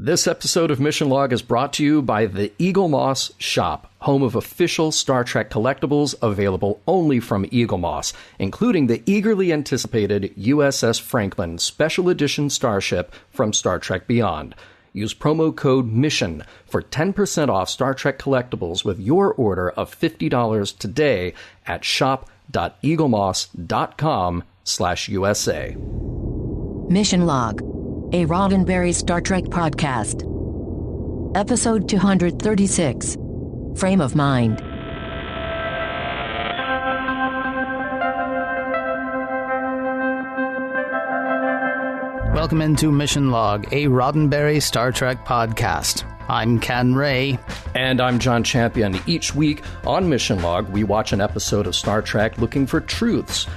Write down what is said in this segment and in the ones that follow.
This episode of Mission Log is brought to you by the Eagle Moss Shop, home of official Star Trek collectibles available only from Eagle Moss, including the eagerly anticipated USS Franklin Special Edition Starship from Star Trek Beyond. Use promo code MISSION for 10% off Star Trek collectibles with your order of $50 today at shop.eaglemoss.com/USA. Mission Log, a Roddenberry Star Trek podcast. Episode 236, Frame of Mind. Welcome into Mission Log, a Roddenberry Star Trek podcast. I'm Ken Ray. And I'm John Champion. Each week on Mission Log, we watch an episode of Star Trek looking for truths.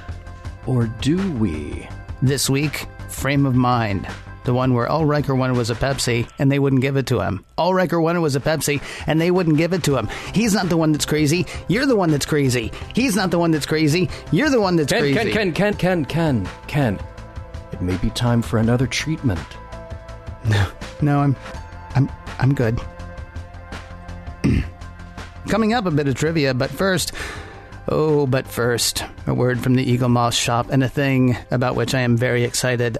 Or do we? This week, Frame of Mind. The one where all Riker wanted was a Pepsi, and they wouldn't give it to him. All Riker wanted was a Pepsi, and they wouldn't give it to him. He's not the one that's crazy. You're the one that's crazy. He's not the one that's crazy. You're the one that's crazy. Ken. It may be time for another treatment. No, I'm good. Coming up, a bit of trivia, but first, a word from the Eagle Moss Shop and a thing about which I am very excited.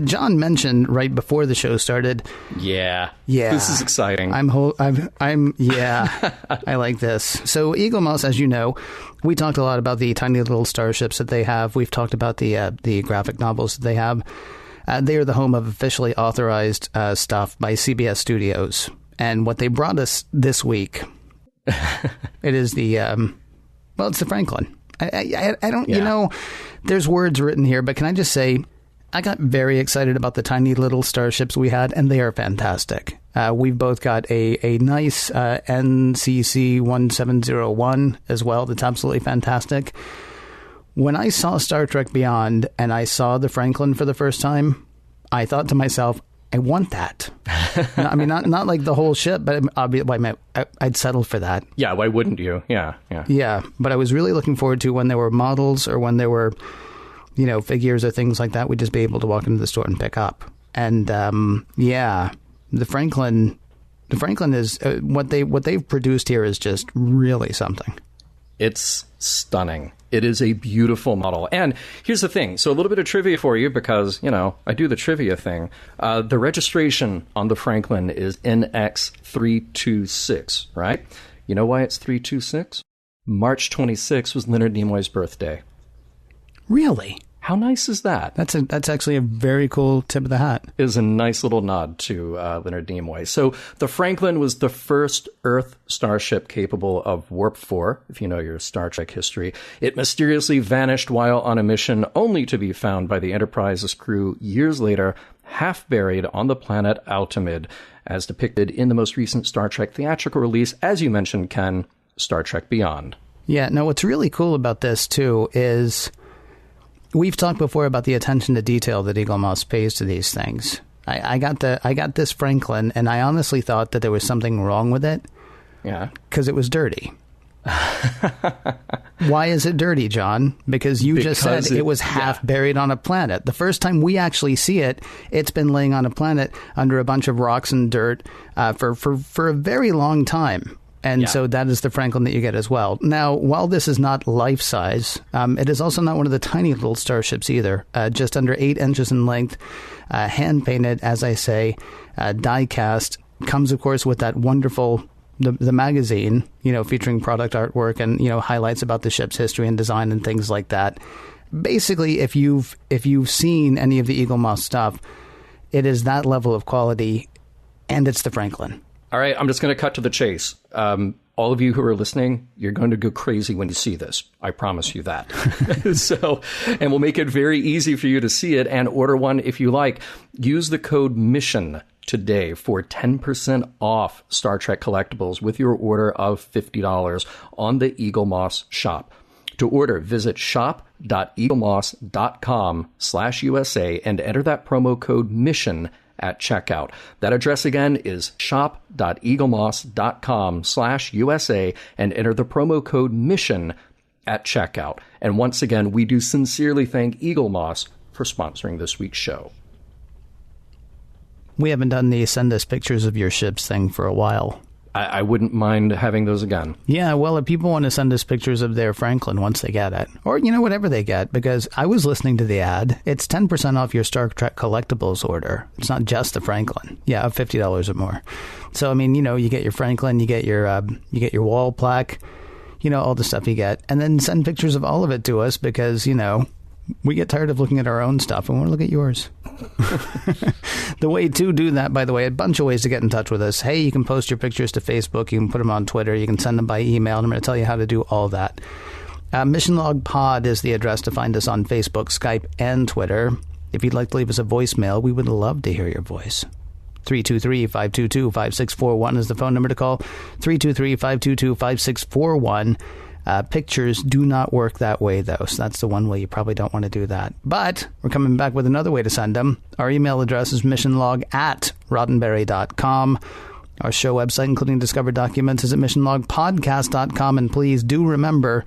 John mentioned right before the show started. Yeah. This is exciting. I like this. So Eagle Moss, as you know, we talked a lot about the tiny little starships that they have. We've talked about the graphic novels that they have. They are the home of officially authorized stuff by CBS Studios. And what they brought us this week, it is it's the Franklin. I don't, there's words written here, but can I just say, I got very excited about the tiny little starships we had, and they are fantastic. We've both got a nice NCC 1701 as well. That's absolutely fantastic. When I saw Star Trek Beyond and I saw the Franklin for the first time, I thought to myself, I want that. I mean, not like the whole ship, but I'd settle for that. Yeah, why wouldn't you? Yeah. Yeah, but I was really looking forward to when there were models or when there were, figures or things like that, we'd just be able to walk into the store and pick up. And the Franklin is what they've produced here is just really something. It's stunning. It is a beautiful model. And here's the thing. So a little bit of trivia for you because, I do the trivia thing. The registration on the Franklin is NX326, right? You know why it's 326? March 26 was Leonard Nimoy's birthday. Really? How nice is that? That's actually a very cool tip of the hat. It is a nice little nod to Leonard Nimoy. So the Franklin was the first Earth starship capable of Warp 4, if you know your Star Trek history. It mysteriously vanished while on a mission, only to be found by the Enterprise's crew years later, half buried on the planet Altamid, as depicted in the most recent Star Trek theatrical release, as you mentioned, Ken, Star Trek Beyond. Yeah, now what's really cool about this, too, is we've talked before about the attention to detail that Eagle Moss pays to these things. I got this Franklin, and I honestly thought that there was something wrong with it. Yeah. Because it was dirty. Why is it dirty, John? Because you just said it was half buried on a planet. The first time we actually see it, it's been laying on a planet under a bunch of rocks and dirt for a very long time. And so that is the Franklin that you get as well. Now, while this is not life-size, it is also not one of the tiny little starships either. Just under 8 inches in length, hand-painted, as I say, die-cast. Comes, of course, with that wonderful, the magazine, featuring product artwork and, highlights about the ship's history and design and things like that. Basically, if you've seen any of the Eagle Moss stuff, it is that level of quality, and it's the Franklin. All right, I'm just going to cut to the chase. All of you who are listening, you're going to go crazy when you see this. I promise you that. And we'll make it very easy for you to see it and order one if you like. Use the code MISSION today for 10% off Star Trek collectibles with your order of $50 on the Eagle Moss Shop. To order, visit shop.eaglemoss.com/USA and enter that promo code MISSION at checkout. That address again is shop.eaglemoss.com/USA and enter the promo code MISSION at checkout. And once again, we do sincerely thank Eagle Moss for sponsoring this week's show. We haven't done the send us pictures of your ships thing for a while. I wouldn't mind having those again. Yeah, well, if people want to send us pictures of their Franklin once they get it, or, whatever they get, because I was listening to the ad, it's 10% off your Star Trek collectibles order. It's not just the Franklin. Yeah, of $50 or more. So, I mean, you get your Franklin, you get your wall plaque, all the stuff you get, and then send pictures of all of it to us because, we get tired of looking at our own stuff and want to look at yours. The way to do that, by the way, a bunch of ways to get in touch with us. Hey, you can post your pictures to Facebook. You can put them on Twitter. You can send them by email. And I'm going to tell you how to do all that. Mission Log Pod is the address to find us on Facebook, Skype, and Twitter. If you'd like to leave us a voicemail, we would love to hear your voice. 323-522-5641 is the phone number to call. 323-522-5641. Pictures do not work that way, though, so that's the one way you probably don't want to do that. But we're coming back with another way to send them. Our email address is missionlog@roddenberry.com. Our show website, including discovered documents, is at missionlogpodcast.com. And please do remember,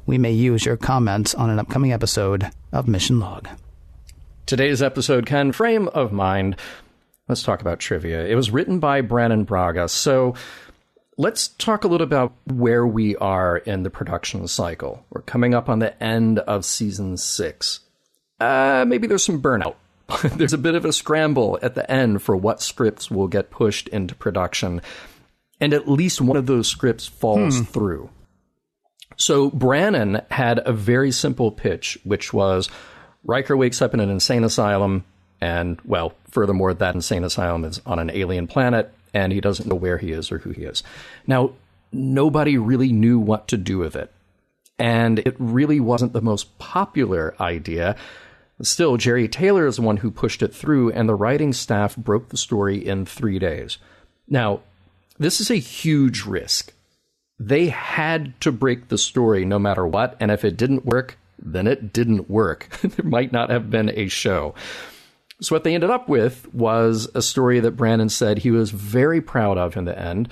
we may use your comments on an upcoming episode of Mission Log. Today's episode, Ken, frame of mind. Let's talk about trivia. It was written by Brannon Braga, so let's talk a little about where we are in the production cycle. We're coming up on the end of season 6. Maybe there's some burnout. There's a bit of a scramble at the end for what scripts will get pushed into production. And at least one of those scripts falls through. So Brannon had a very simple pitch, which was Riker wakes up in an insane asylum. And, well, furthermore, that insane asylum is on an alien planet, and he doesn't know where he is or who he is. Now, nobody really knew what to do with it. And it really wasn't the most popular idea. Still, Jerry Taylor is the one who pushed it through, and the writing staff broke the story in 3 days. Now, this is a huge risk. They had to break the story no matter what, and if it didn't work, then it didn't work. There might not have been a show. So what they ended up with was a story that Brannon said he was very proud of in the end.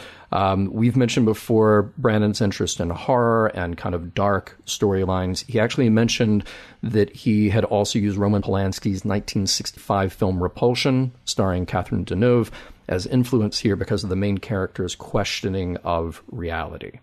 We've mentioned before Brannon's interest in horror and kind of dark storylines. He actually mentioned that he had also used Roman Polanski's 1965 film Repulsion, starring Catherine Deneuve, as influence here because of the main character's questioning of reality.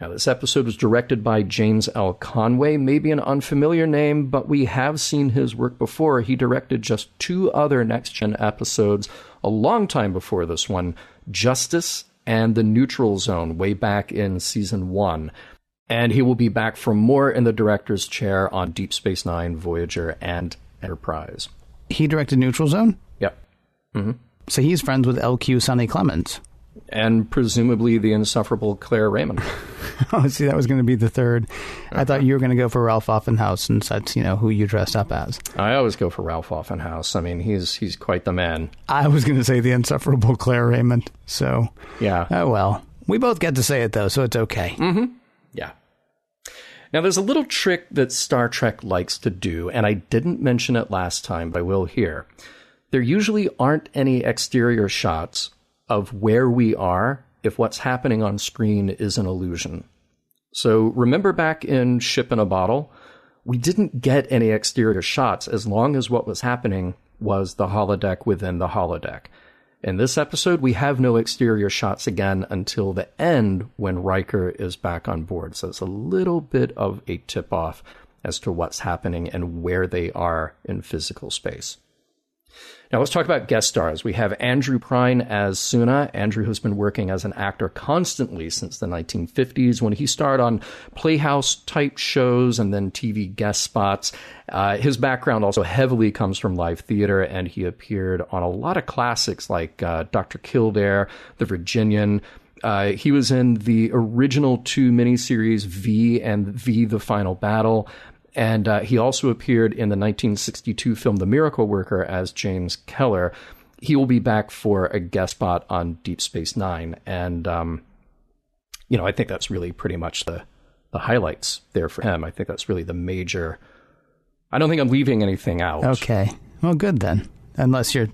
Now, this episode was directed by James L. Conway, maybe an unfamiliar name, but we have seen his work before. He directed just 2 other Next Gen episodes a long time before this one, Justice and The Neutral Zone, way back in season 1. And he will be back for more in the director's chair on Deep Space Nine, Voyager, and Enterprise. He directed Neutral Zone? Yep. Mm-hmm. So he's friends with LQ Sonny Clements. And presumably the insufferable Claire Raymond. Oh, see, that was going to be the third. I thought you were going to go for Ralph Offenhouse, since that's, who you dressed up as. I always go for Ralph Offenhouse. I mean, he's quite the man. I was going to say the insufferable Claire Raymond. So, yeah. Oh, well. We both get to say it, though, so it's okay. Mm-hmm. Yeah. Now, there's a little trick that Star Trek likes to do, and I didn't mention it last time, but I will here. There usually aren't any exterior shots of where we are if what's happening on screen is an illusion. So remember back in Ship in a Bottle, we didn't get any exterior shots as long as what was happening was the holodeck within the holodeck. In this episode, we have no exterior shots again until the end when Riker is back on board. So it's a little bit of a tip-off as to what's happening and where they are in physical space. Now, let's talk about guest stars. We have Andrew Prine as Suna. Andrew has been working as an actor constantly since the 1950s when he starred on Playhouse-type shows and then TV guest spots. His background also heavily comes from live theater, and he appeared on a lot of classics like Dr. Kildare, The Virginian. He was in the original 2 miniseries V and V, The Final Battle. And he also appeared in the 1962 film The Miracle Worker as James Keller. He will be back for a guest spot on Deep Space Nine. And, I think that's really pretty much the highlights there for him. I think that's really the major... I don't think I'm leaving anything out. Okay. Well, good then. Unless you're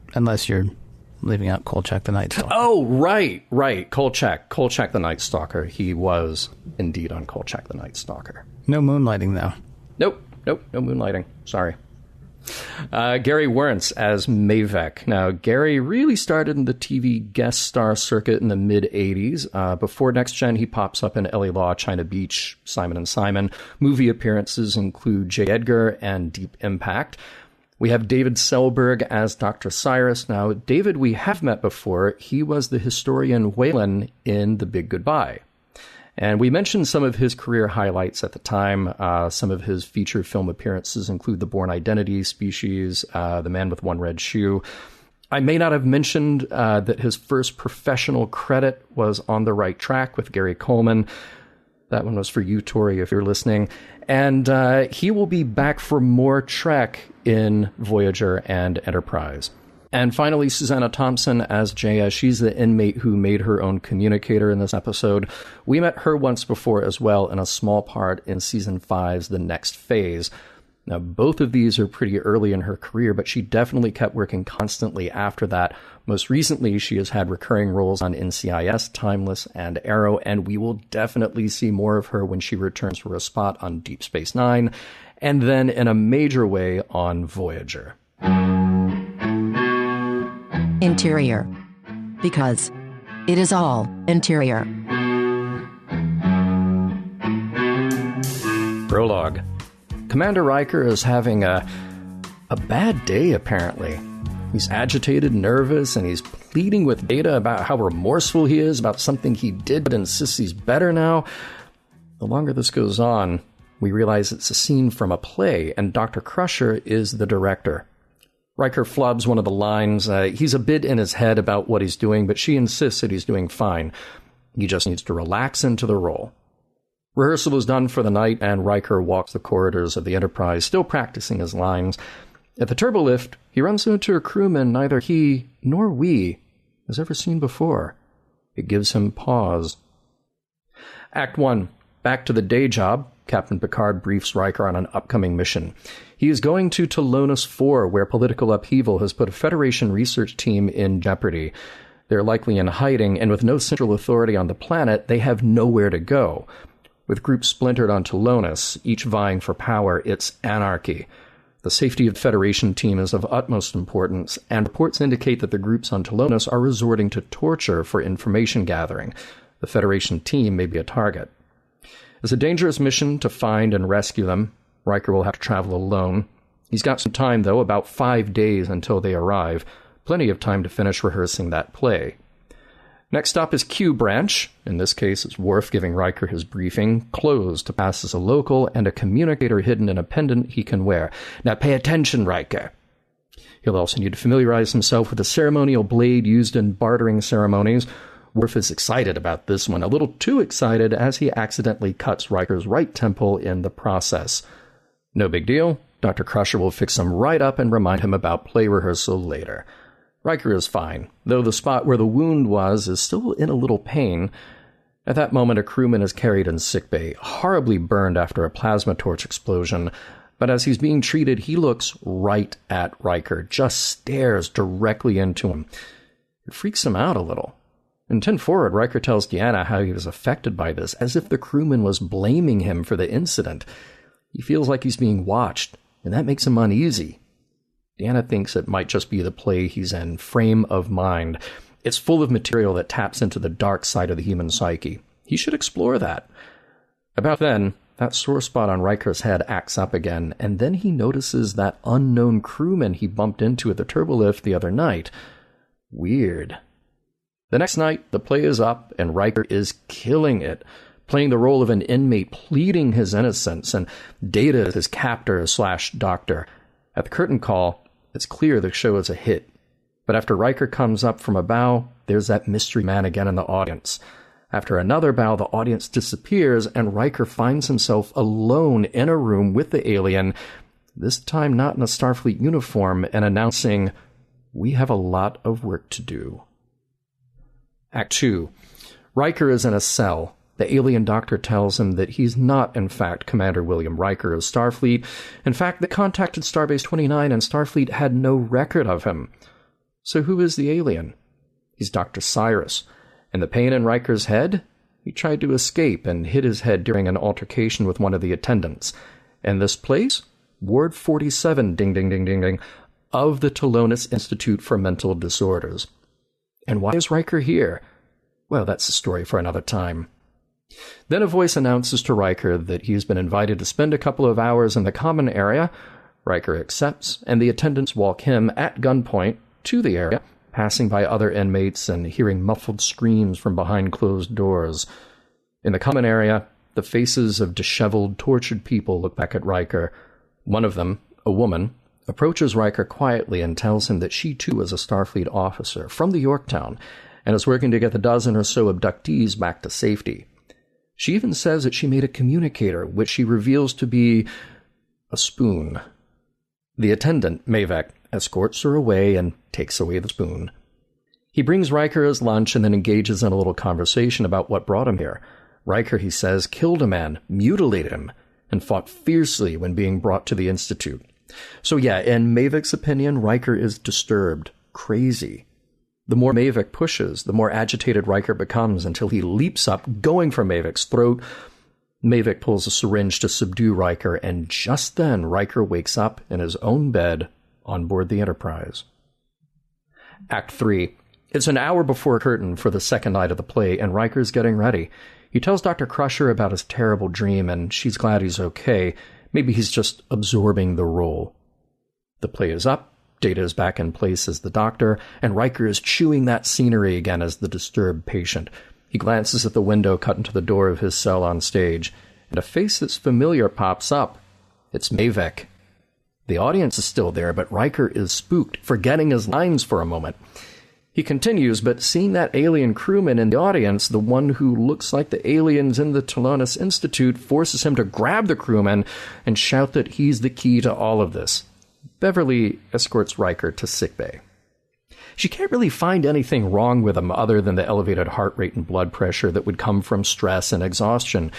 leaving out Kolchak the Night Stalker. Oh, right. Kolchak the Night Stalker. He was indeed on Kolchak the Night Stalker. No moonlighting, though. Nope, no moonlighting. Sorry. Gary Werntz as Mavek. Now, Gary really started in the TV guest star circuit in the mid-'80s. Before Next Gen, he pops up in L.A. Law, China Beach, Simon and Simon. Movie appearances include J. Edgar and Deep Impact. We have David Selberg as Dr. Cyrus. Now, David we have met before. He was the historian Whalen in The Big Goodbye. And we mentioned some of his career highlights at the time. Some of his feature film appearances include The Bourne Identity, Species, The Man with One Red Shoe. I may not have mentioned that his first professional credit was On the Right Track with Gary Coleman. That one was for you, Tori, if you're listening. And he will be back for more Trek in Voyager and Enterprise. And finally, Susanna Thompson as Jaya. She's the inmate who made her own communicator in this episode. We met her once before as well in a small part in Season 5's The Next Phase. Now, both of these are pretty early in her career, but she definitely kept working constantly after that. Most recently, she has had recurring roles on NCIS, Timeless, and Arrow, and we will definitely see more of her when she returns for a spot on Deep Space Nine, and then in a major way on Voyager. Interior. Because it is all interior. Prologue. Commander Riker is having a bad day, apparently. He's agitated, nervous, and he's pleading with Data about how remorseful he is about something he did, but insists he's better now. The longer this goes on, we realize it's a scene from a play, and Dr. Crusher is the director. Riker flubs one of the lines. He's a bit in his head about what he's doing, but she insists that he's doing fine. He just needs to relax into the role. Rehearsal is done for the night, and Riker walks the corridors of the Enterprise, still practicing his lines. At the turbolift, he runs into a crewman neither he nor we has ever seen before. It gives him pause. Act 1. Back to the day job. Captain Picard briefs Riker on an upcoming mission. He is going to Talonis 4, where political upheaval has put a Federation research team in jeopardy. They're likely in hiding, and with no central authority on the planet, they have nowhere to go. With groups splintered on Talonis, each vying for power, it's anarchy. The safety of the Federation team is of utmost importance, and reports indicate that the groups on Talonis are resorting to torture for information gathering. The Federation team may be a target. It's a dangerous mission to find and rescue them. Riker will have to travel alone. He's got some time, though, about 5 days until they arrive. Plenty of time to finish rehearsing that play. Next stop is Q Branch. In this case, it's Worf giving Riker his briefing. Clothes to pass as a local and a communicator hidden in a pendant he can wear. Now pay attention, Riker. He'll also need to familiarize himself with the ceremonial blade used in bartering ceremonies. Worf is excited about this one, a little too excited as he accidentally cuts Riker's right temple in the process. No big deal. Dr. Crusher will fix him right up and remind him about play rehearsal later. Riker is fine, though the spot where the wound was is still in a little pain. At that moment, a crewman is carried in sickbay, horribly burned after a plasma torch explosion. But as he's being treated, he looks right at Riker, just stares directly into him. It freaks him out a little. In 10 Forward, Riker tells Deanna how he was affected by this, as if the crewman was blaming him for the incident. He feels like he's being watched, and that makes him uneasy. Deanna thinks it might just be the play he's in, Frame of Mind. It's full of material that taps into the dark side of the human psyche. He should explore that. About then, that sore spot on Riker's head acts up again, and then he notices that unknown crewman he bumped into at the turbolift the other night. Weird. The next night, the play is up, and Riker is killing it, playing the role of an inmate pleading his innocence, and Data is his captor/doctor. At the curtain call, it's clear the show is a hit. But after Riker comes up from a bow, there's that mystery man again in the audience. After another bow, the audience disappears, and Riker finds himself alone in a room with the alien, this time not in a Starfleet uniform, and announcing, "We have a lot of work to do." Act 2. Riker is in a cell. The alien doctor tells him that he's not, in fact, Commander William Riker of Starfleet. In fact, they contacted Starbase 29 and Starfleet had no record of him. So who is the alien? He's Dr. Cyrus. And the pain in Riker's head? He tried to escape and hit his head during an altercation with one of the attendants. And this place? Ward 47, ding, ding, ding, ding, ding, of the Talonis Institute for Mental Disorders. And why is Riker here? Well, that's a story for another time. Then a voice announces to Riker that he's been invited to spend a couple of hours in the common area. Riker accepts, and the attendants walk him at gunpoint to the area, passing by other inmates and hearing muffled screams from behind closed doors. In the common area, the faces of disheveled, tortured people look back at Riker. One of them, a woman, approaches Riker quietly and tells him that she too is a Starfleet officer from the Yorktown and is working to get the dozen or so abductees back to safety. She even says that she made a communicator, which she reveals to be a spoon. The attendant, Mavek, escorts her away and takes away the spoon. He brings Riker his lunch and then engages in a little conversation about what brought him here. Riker, he says, killed a man, mutilated him, and fought fiercely when being brought to the Institute. So yeah, in Mavek's opinion, Riker is disturbed, crazy. The more Mavek pushes, the more agitated Riker becomes until he leaps up, going for Mavek's throat. Mavek pulls a syringe to subdue Riker, and just then Riker wakes up in his own bed on board the Enterprise. Act 3. It's an hour before curtain for the second night of the play, and Riker's getting ready. He tells Dr. Crusher about his terrible dream, and she's glad he's okay. Maybe he's just absorbing the role. The play is up, Data is back in place as the Doctor, and Riker is chewing that scenery again as the disturbed patient. He glances at the window cut into the door of his cell on stage, and a face that's familiar pops up. It's Mavek. The audience is still there, but Riker is spooked, forgetting his lines for a moment. He continues, but seeing that alien crewman in the audience, the one who looks like the aliens in the Talonis Institute, forces him to grab the crewman and shout that he's the key to all of this. Beverly escorts Riker to sickbay. She can't really find anything wrong with him other than the elevated heart rate and blood pressure that would come from stress and exhaustion.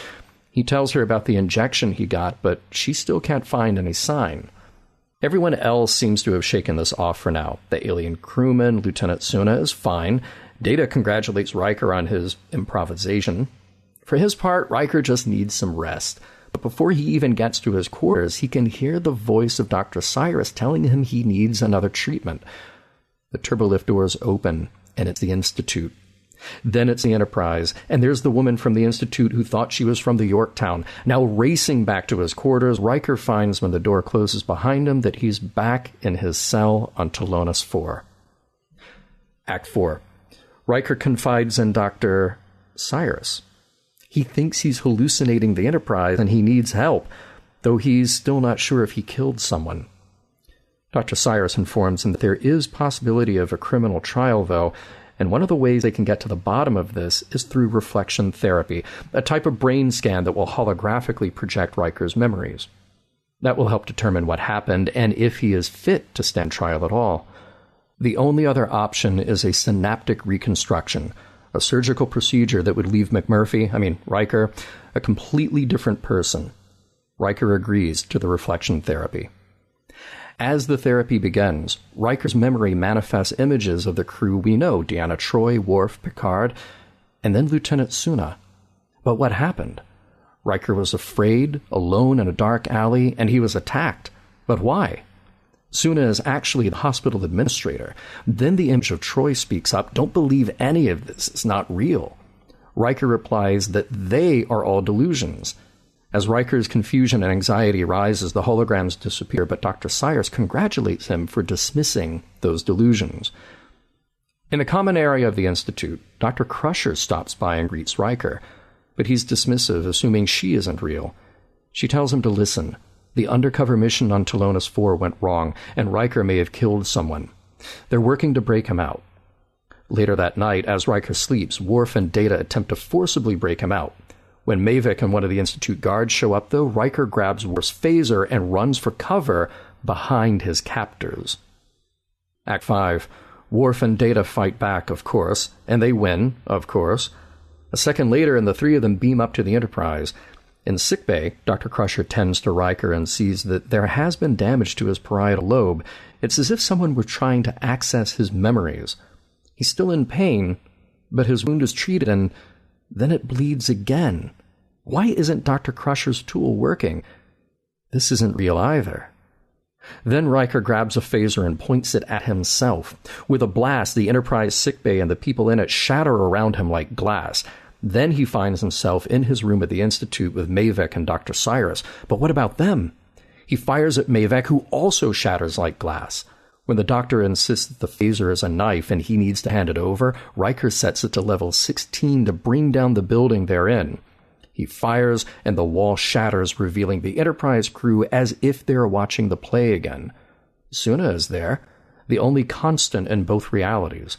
He tells her about the injection he got, but she still can't find any sign. Everyone else seems to have shaken this off for now. The alien crewman, Lieutenant Suna, is fine. Data congratulates Riker on his improvisation. For his part, Riker just needs some rest. But before he even gets to his quarters, he can hear the voice of Dr. Cyrus telling him he needs another treatment. The turbolift doors open, and it's the Institute. Then it's the Enterprise, and there's the woman from the Institute who thought she was from the Yorktown. Now racing back to his quarters, Riker finds when the door closes behind him that he's back in his cell on Talonis 4. Act 4. Riker confides in Dr. Cyrus. He thinks he's hallucinating the Enterprise and he needs help, though he's still not sure if he killed someone. Dr. Cyrus informs him that there is possibility of a criminal trial, though, and one of the ways they can get to the bottom of this is through reflection therapy, a type of brain scan that will holographically project Riker's memories. That will help determine what happened and if he is fit to stand trial at all. The only other option is a synaptic reconstruction, a surgical procedure that would leave Riker, a completely different person. Riker agrees to the reflection therapy. As the therapy begins, Riker's memory manifests images of the crew we know, Deanna Troi, Worf, Picard, and then Lieutenant Suna. But what happened? Riker was afraid, alone in a dark alley, and he was attacked. But why? Suna is actually the hospital administrator. Then the image of Troi speaks up, "Don't believe any of this, it's not real." Riker replies that they are all delusions. As Riker's confusion and anxiety rises, the holograms disappear, but Dr. Cyrus congratulates him for dismissing those delusions. In the common area of the Institute, Dr. Crusher stops by and greets Riker, but he's dismissive, assuming she isn't real. She tells him to listen. The undercover mission on Talonis 4 went wrong, and Riker may have killed someone. They're working to break him out. Later that night, as Riker sleeps, Worf and Data attempt to forcibly break him out. When Mavek and one of the Institute guards show up, though, Riker grabs Worf's phaser and runs for cover behind his captors. Act 5. Worf and Data fight back, of course, and they win, of course. A second later, and the three of them beam up to the Enterprise. In sickbay, Dr. Crusher tends to Riker and sees that there has been damage to his parietal lobe. It's as if someone were trying to access his memories. He's still in pain, but his wound is treated, and then it bleeds again. Why isn't Dr. Crusher's tool working? This isn't real either. Then Riker grabs a phaser and points it at himself. With a blast, the Enterprise sickbay and the people in it shatter around him like glass. Then he finds himself in his room at the Institute with Mavek and Dr. Cyrus. But what about them? He fires at Mavek, who also shatters like glass. When the Doctor insists that the phaser is a knife and he needs to hand it over, Riker sets it to level 16 to bring down the building they're in. He fires, and the wall shatters, revealing the Enterprise crew as if they're watching the play again. Suna is there, the only constant in both realities.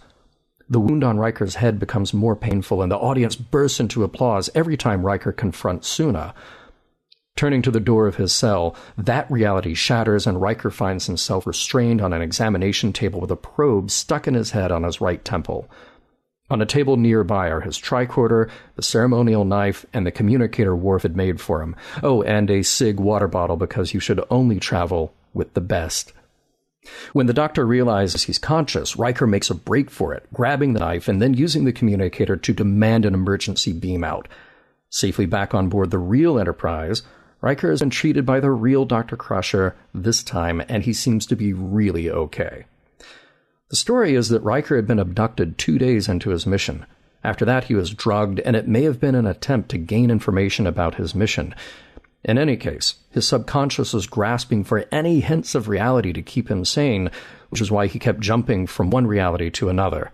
The wound on Riker's head becomes more painful, and the audience bursts into applause every time Riker confronts Suna. Turning to the door of his cell, that reality shatters, and Riker finds himself restrained on an examination table with a probe stuck in his head on his right temple. On a table nearby are his tricorder, the ceremonial knife, and the communicator Worf had made for him. Oh, and a Sig water bottle, because you should only travel with the best. When the Doctor realizes he's conscious, Riker makes a break for it, grabbing the knife and then using the communicator to demand an emergency beam out. Safely back on board the real Enterprise, Riker has been treated by the real Dr. Crusher this time, and he seems to be really okay. The story is that Riker had been abducted 2 days into his mission. After that, he was drugged, and it may have been an attempt to gain information about his mission. In any case, his subconscious was grasping for any hints of reality to keep him sane, which is why he kept jumping from one reality to another.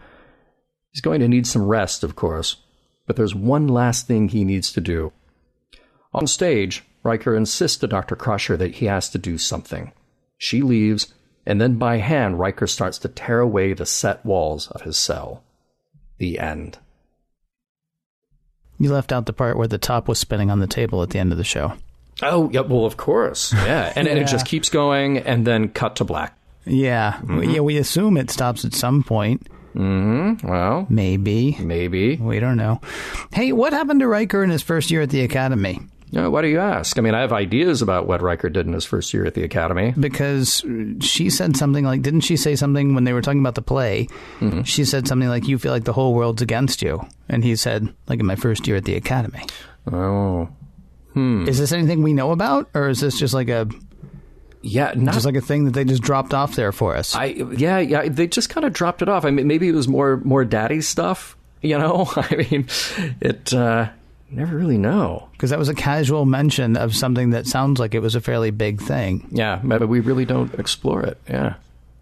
He's going to need some rest, of course, but there's one last thing he needs to do. On stage, Riker insists to Dr. Crusher that he has to do something. She leaves, and then by hand, Riker starts to tear away the set walls of his cell. The end. You left out the part where the top was spinning on the table at the end of the show. Oh, yeah, well, of course. Yeah, and it just keeps going, and then cut to black. Yeah. Mm-hmm. Yeah, we assume it stops at some point. Mm-hmm. Well, maybe. We don't know. Hey, what happened to Riker in his first year at the Academy? Why do you ask? I mean, I have ideas about what Riker did in his first year at the Academy. Because she said something like, didn't she say something when they were talking about the play? Mm-hmm. She said something like, you feel like the whole world's against you. And he said, like, in my first year at the Academy. Oh. Is this anything we know about? Or is this just like a... Yeah, just like a thing that they just dropped off there for us? Yeah, they just kind of dropped it off. I mean, maybe it was more daddy stuff, you know? I mean, it... never really know. Because that was a casual mention of something that sounds like it was a fairly big thing. Yeah, but we really don't explore it, yeah.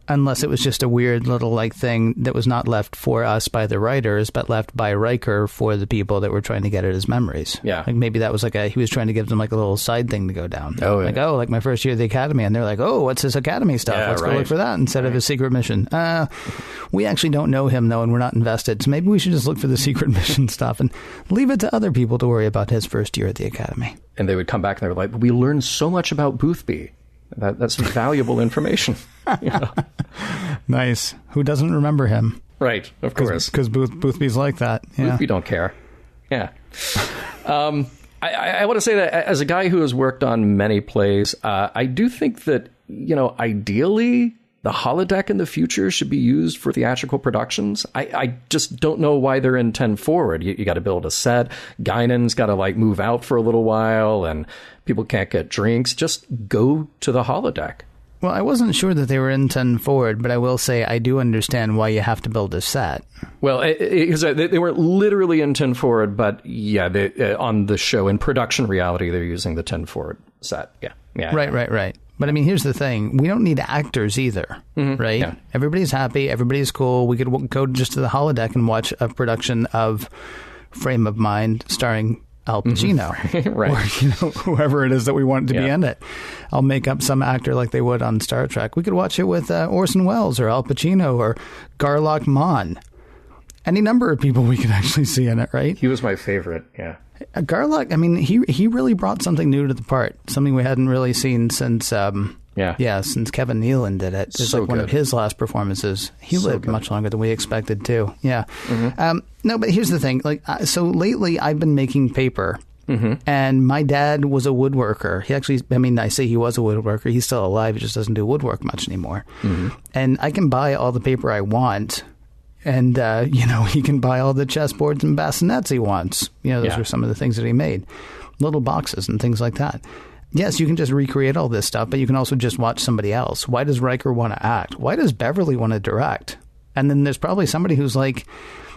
Unless it was just a weird little thing that was not left for us by the writers, but left by Riker for the people that were trying to get at his memories. Yeah. Like maybe that was he was trying to give them a little side thing to go down. Oh, yeah. Like my first year at the Academy. And they're like, oh, what's this Academy stuff? Yeah, Let's go look for that instead of his secret mission. We actually don't know him, though, and we're not invested. So maybe we should just look for the secret mission stuff and leave it to other people to worry about his first year at the Academy. And they would come back and they were like, we learned so much about Boothby. That's valuable information. You know? Nice. Who doesn't remember him? Right, of course. Because Boothby's like that. Yeah. Boothby don't care. Yeah. I want to say that as a guy who has worked on many plays, I do think that, ideally, the holodeck in the future should be used for theatrical productions. I just don't know why they're in 10 forward. You got to build a set. Guinan's got to move out for a little while, and people can't get drinks. Just go to the holodeck. Well, I wasn't sure that they were in 10 forward, but I will say I do understand why you have to build a set. Well, they weren't literally in 10 forward, but yeah, on the show in production reality, they're using the 10 forward set. Yeah. Right. But I mean, here's the thing. We don't need actors either, right? Yeah. Everybody's happy. Everybody's cool. We could go just to the holodeck and watch a production of Frame of Mind starring Al Pacino, right? Or whoever it is that we want to be in it. I'll make up some actor like they would on Star Trek. We could watch it with Orson Welles or Al Pacino or Garlock Mon. Any number of people we could actually see in it, right? He was my favorite. Yeah, Garlock. I mean, he really brought something new to the part. Something we hadn't really seen since. Since Kevin Nealon did it. It's so one of his last performances. He lived much longer than we expected, too. Yeah. No, but here's the thing. So lately I've been making paper, and my dad was a woodworker. He actually, I say he was a woodworker. He's still alive. He just doesn't do woodwork much anymore. And I can buy all the paper I want. And, he can buy all the chessboards and bassinets he wants. Those were some of the things that he made. Little boxes and things like that. Yes, you can just recreate all this stuff, but you can also just watch somebody else. Why does Riker want to act? Why does Beverly want to direct? And then there's probably somebody who's like,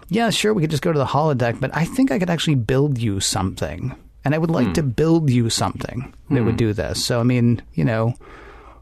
yeah, sure, we could just go to the holodeck, but I think I could actually build you something. And I would like to build you something that would do this. So, I mean, you know,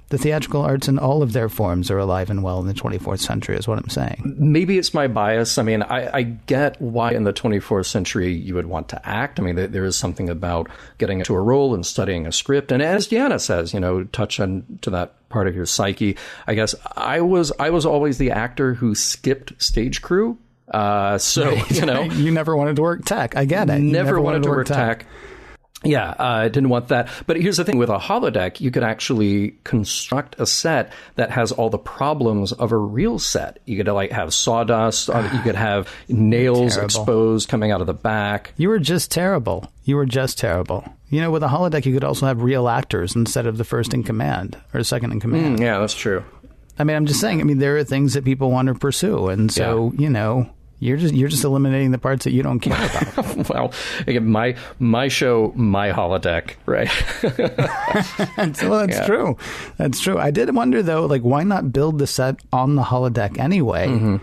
the theatrical arts in all of their forms are alive and well in the 24th century is what I'm saying. Maybe it's my bias. I mean, I get why in the 24th century you would want to act. I mean, there is something about getting into a role and studying a script. And as Deanna says, you know, touch on to that part of your psyche. I guess I was always the actor who skipped stage crew. You know. You never wanted to work tech. I get it. You never wanted to work tech. Yeah, I didn't want that. But here's the thing. With a holodeck, you could actually construct a set that has all the problems of a real set. You could like have sawdust. You could have nails exposed coming out of the back. You were just terrible. You were just terrible. You know, with a holodeck, you could also have real actors instead of the first in command or second in command. Yeah, that's true. I mean, I'm just saying, I mean, there are things that people want to pursue. And so, you know, you're just eliminating the parts that you don't care about. Well, again, my show, my holodeck, right? Well, that's true. That's true. I did wonder, though, like, why not build the set on the holodeck anyway? Mm-hmm.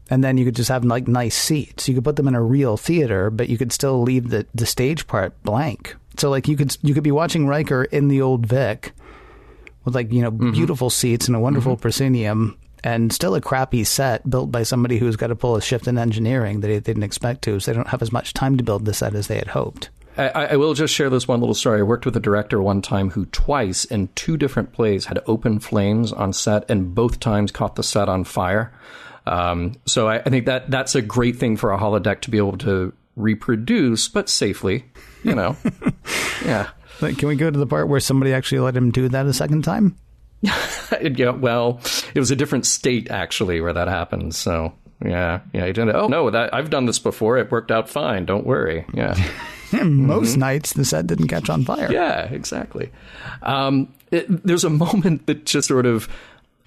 And then you could just have, like, nice seats. You could put them in a real theater, but you could still leave the stage part blank. So, like, you could be watching Riker in the old Vic with, like, you know, beautiful seats and a wonderful proscenium, and still a crappy set built by somebody who's got to pull a shift in engineering that they didn't expect to, so they don't have as much time to build the set as they had hoped. I will just share this one little story. I worked with a director one time who twice in 2 different plays had open flames on set, and both times caught the set on fire. So I think that's a great thing for a holodeck to be able to reproduce, but safely, you know. Yeah. But can we go to the part where somebody actually let him do that a second time? Yeah, well, it was a different state, actually, where that happened. So, yeah, he didn't. Oh, no, I've done this before. It worked out fine. Don't worry. Yeah. Most nights, the set didn't catch on fire. Yeah, exactly. There's a moment that just sort of...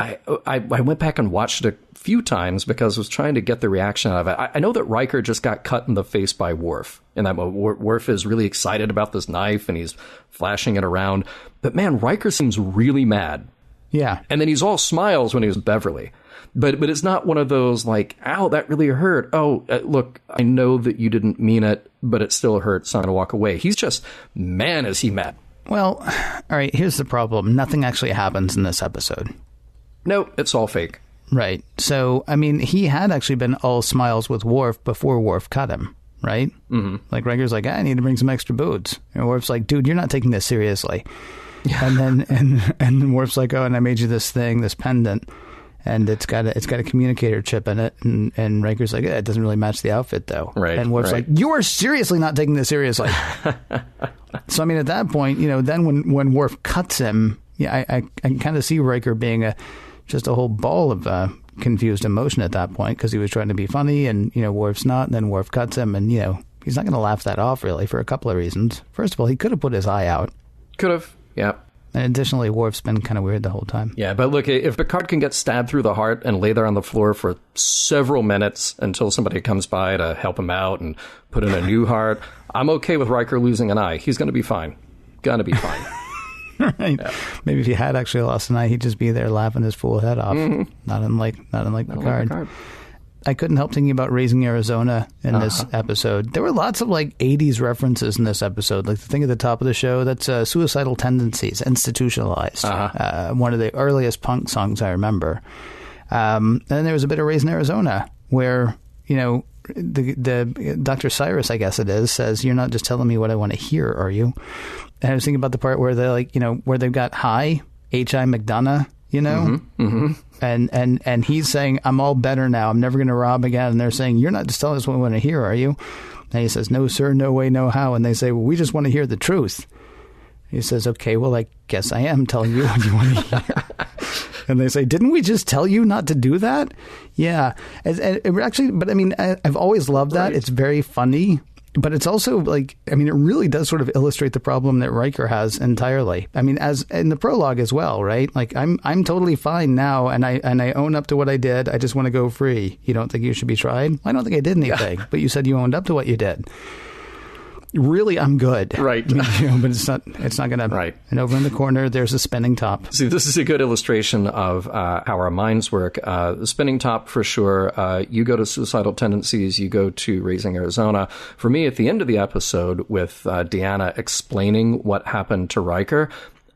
I went back and watched it a few times because I was trying to get the reaction out of it. I know that Riker just got cut in the face by Worf. And that Worf is really excited about this knife and he's flashing it around. But man, Riker seems really mad. Yeah. And then he's all smiles when he was Beverly. But it's not one of those like, ow, that really hurt. Oh, look, I know that you didn't mean it, but it still hurts. I'm going to walk away. He's just, man, is he mad. Well, all right, here's the problem. Nothing actually happens in this episode. No, it's all fake. Right. So, I mean, he had actually been all smiles with Worf before Worf cut him, right? Mm-hmm. Like, Riker's like, I need to bring some extra boots. And Worf's like, dude, you're not taking this seriously. Yeah. And then Worf's like, oh, and I made you this thing, this pendant, and it's got a communicator chip in it. And Riker's like, it doesn't really match the outfit, though. Right. And Worf's like, you are seriously not taking this seriously. So, I mean, at that point, you know, then when Worf cuts him, yeah, I can kind of see Riker being just a whole ball of confused emotion at that point because he was trying to be funny and, you know, Worf's not. And then Worf cuts him and, you know, he's not going to laugh that off, really, for a couple of reasons. First of all, he could have put his eye out. Could have, yeah. And additionally, Worf's been kind of weird the whole time. Yeah, but look, if Picard can get stabbed through the heart and lay there on the floor for several minutes until somebody comes by to help him out and put in a new heart, I'm okay with Riker losing an eye. He's going to be fine. Gonna be fine. Right. Yeah. Maybe if he had actually lost an eye, he'd just be there laughing his fool head off. Mm-hmm. Not unlike Picard. I couldn't help thinking about Raising Arizona in this episode. There were lots of like 80s references in this episode. Like the thing at the top of the show, that's Suicidal Tendencies, Institutionalized. One of the earliest punk songs I remember. And then there was a bit of Raising Arizona where, you know, the Dr. Cyrus, I guess it is, says, you're not just telling me what I want to hear, are you? And I was thinking about the part where they're like, you know, where they've got Hi, H.I. McDonough, you know? Mm-hmm. Mm-hmm. And he's saying, I'm all better now. I'm never going to rob again. And they're saying, you're not just telling us what we want to hear, are you? And he says, no, sir, no way, no how. And they say, well, we just want to hear the truth. He says, okay, well, I guess I am telling you what you want to hear. And they say, didn't we just tell you not to do that? Yeah. Actually, but I mean, I've always loved that. Right. It's very funny. But it's also like, I mean, it really does sort of illustrate the problem that Riker has entirely. I mean, as in the prologue as well, right? Like, I'm totally fine now, and I own up to what I did. I just want to go free. You don't think you should be tried? I don't think I did anything, but you said you owned up to what you did. really, I'm good. Right. But it's not going to. Right. And over in the corner, there's a spinning top. See, this is a good illustration of how our minds work. The spinning top, for sure. You go to Suicidal Tendencies. You go to Raising Arizona. For me, at the end of the episode with Deanna explaining what happened to Riker,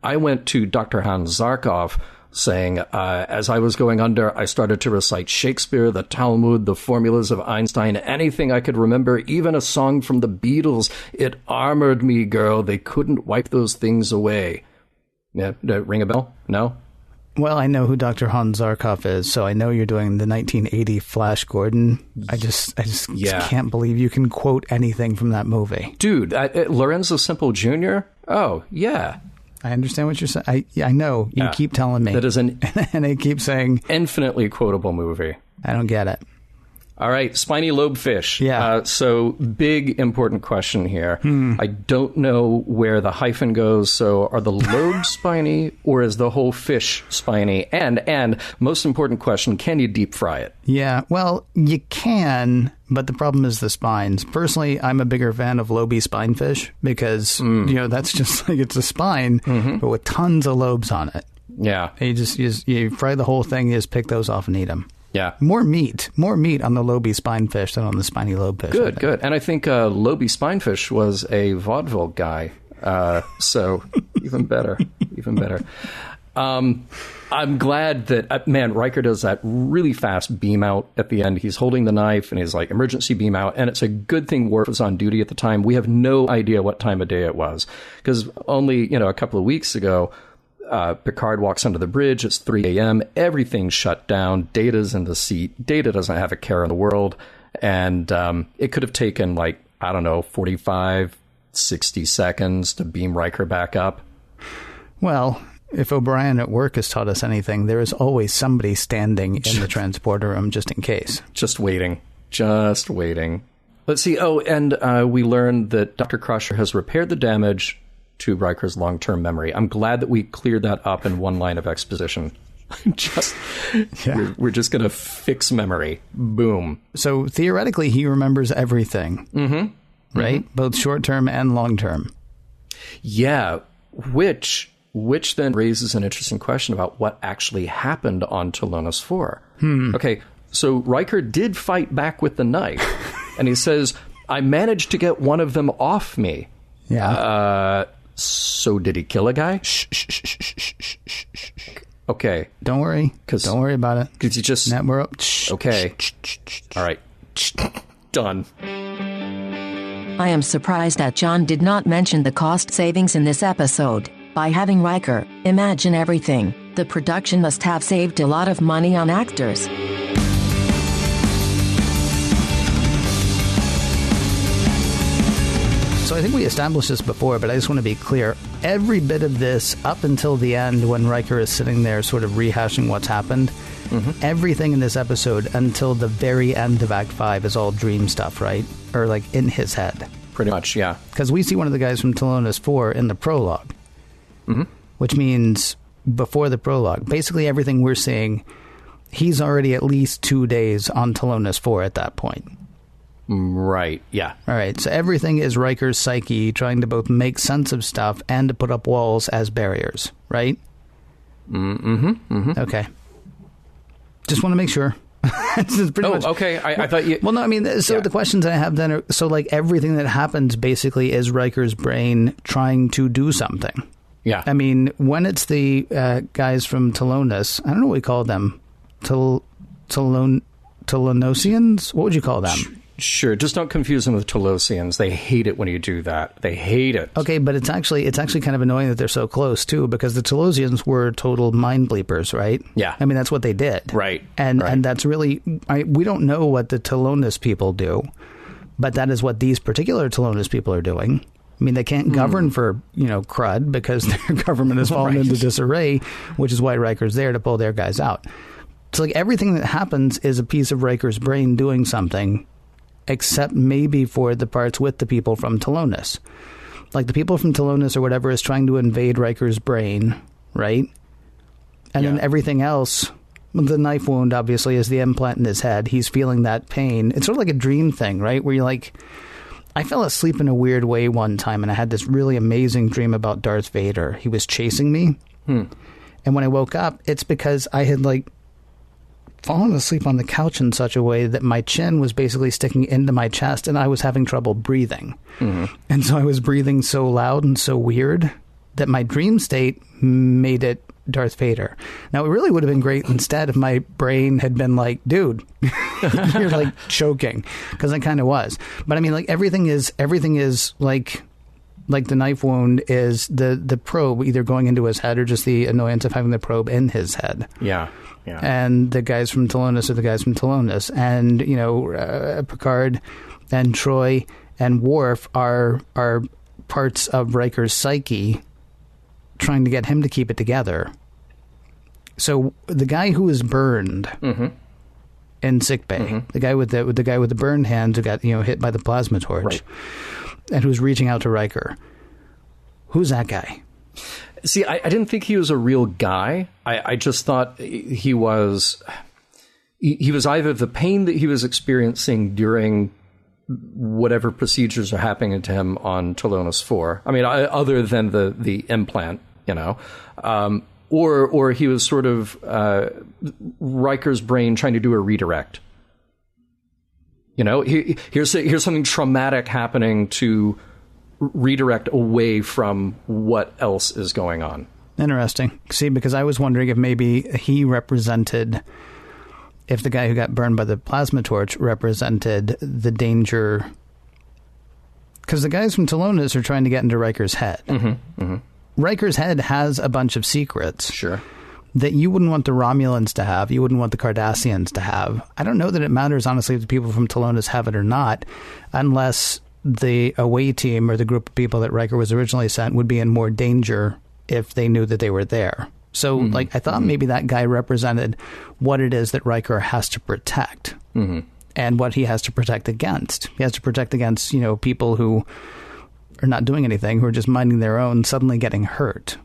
I went to Dr. Hans Zarkov, saying, as I was going under, I started to recite Shakespeare, the Talmud, the formulas of Einstein, anything I could remember, even a song from the Beatles. It armored me, girl. They couldn't wipe those things away. Yeah, ring a bell? No? Well, I know who Dr. Hans Zarkov is, so I know you're doing the 1980 Flash Gordon. I just can't believe you can quote anything from that movie. Dude, Lorenzo Simple Jr.? Oh, yeah. I understand what you're saying. I know. You keep telling me. That is an and I keep saying... infinitely quotable movie. I don't get it. All right, spiny lobefish. Yeah. So big, important question here. I don't know where the hyphen goes. So are the lobes spiny or is the whole fish spiny? And most important question, can you deep fry it? Yeah, well, you can, but the problem is the spines. Personally, I'm a bigger fan of lobe spinefish because, that's just like it's a spine, but with tons of lobes on it. Yeah. You fry the whole thing, you just pick those off and eat them. Yeah. More meat on the lobe spinefish than on the spiny lobefish. Good. And I think lobe spinefish was a vaudeville guy. So even better. I'm glad that, Riker does that really fast beam out at the end. He's holding the knife and he's like, emergency beam out. And it's a good thing Worf was on duty at the time. We have no idea what time of day it was. Because only, a couple of weeks ago, Picard walks under the bridge. It's 3 a.m. Everything's shut down. Data's in the seat. Data doesn't have a care in the world. And it could have taken 45, 60 seconds to beam Riker back up. Well, if O'Brien at work has taught us anything, there is always somebody standing in the transporter room just in case. Just waiting. Let's see. Oh, and we learned that Dr. Crusher has repaired the damage to Riker's long-term memory. I'm glad that we cleared that up in one line of exposition. We're just going to fix memory. Boom. So theoretically, he remembers everything, right? Both short-term and long-term. Yeah, which then raises an interesting question about what actually happened on Talonis 4. Okay, so Riker did fight back with the knife, and he says, I managed to get one of them off me. Yeah. So did he kill a guy? Okay. Don't worry about it. Because you just... We're up. Okay. All right. Done. I am surprised that John did not mention the cost savings in this episode. By having Riker imagine everything, the production must have saved a lot of money on actors. So I think we established this before, but I just want to be clear. Every bit of this, up until the end when Riker is sitting there sort of rehashing what's happened, everything in this episode until the very end of Act 5 is all dream stuff, right? Or in his head. Pretty much, yeah. Because we see one of the guys from Talonis 4 in the prologue, which means before the prologue. Basically everything we're seeing, he's already at least 2 days on Talonis 4 at that point. Right, yeah. All right, so everything is Riker's psyche trying to both make sense of stuff and to put up walls as barriers, right? Okay. Just want to make sure. Much. Okay. I thought you... Well, no, I mean, the questions I have then are, everything that happens basically is Riker's brain trying to do something. Yeah. I mean, when it's the guys from Talonis, I don't know what we call them. Talonosians? What would you call them? Sure, just don't confuse them with Talosians. They hate it when you do that. They hate it. Okay, but it's actually kind of annoying that they're so close too, because the Talosians were total mind bleepers, right? Yeah. I mean, that's what they did. Right. And that's really we don't know what the Talonis people do, but that is what these particular Talonis people are doing. I mean, they can't govern for, crud because their government has fallen into disarray, which is why Riker's there to pull their guys out. It's everything that happens is a piece of Riker's brain doing something, except maybe for the parts with the people from Talonis. The people from Talonis or whatever is trying to invade Riker's brain, right? And then everything else, the knife wound obviously is the implant in his head. He's feeling that pain. It's sort of like a dream thing, right? Where you're I fell asleep in a weird way one time, and I had this really amazing dream about Darth Vader. He was chasing me. And when I woke up, it's because I had, like, fallen asleep on the couch in such a way that my chin was basically sticking into my chest, and I was having trouble breathing. And so I was breathing so loud and so weird that my dream state made it Darth Vader. Now, it really would have been great instead if my brain had been like, dude, you're like choking, because I kind of was. But I mean, like, everything is like the knife wound is the probe either going into his head or just the annoyance of having the probe in his head. Yeah. And the guys from Talonis are the guys from Talonis. And, you know, Picard and Troy and Worf are parts of Riker's psyche trying to get him to keep it together. So the guy who was burned in sickbay, the guy with the burned hands who got, you know, hit by the plasma torch, and who's reaching out to Riker, who's that guy? See, I didn't think he was a real guy. I just thought he was either the pain that he was experiencing during whatever procedures are happening to him on Talonis 4. I mean, other than the implant, you know, or he was sort of Riker's brain trying to do a redirect. You know, here's something traumatic happening to redirect away from what else is going on. Interesting. See, because I was wondering if maybe he represented, if the guy who got burned by the plasma torch represented the danger, because the guys from Talonis are trying to get into Riker's head. Riker's head has a bunch of secrets. Sure. That you wouldn't want the Romulans to have. You wouldn't want the Cardassians to have. I don't know that it matters, honestly, if the people from Talonis have it or not, unless the away team or the group of people that Riker was originally sent would be in more danger if they knew that they were there. So, like, I thought maybe that guy represented what it is that Riker has to protect and what he has to protect against. He has to protect against, you know, people who are not doing anything, who are just minding their own, suddenly getting hurt.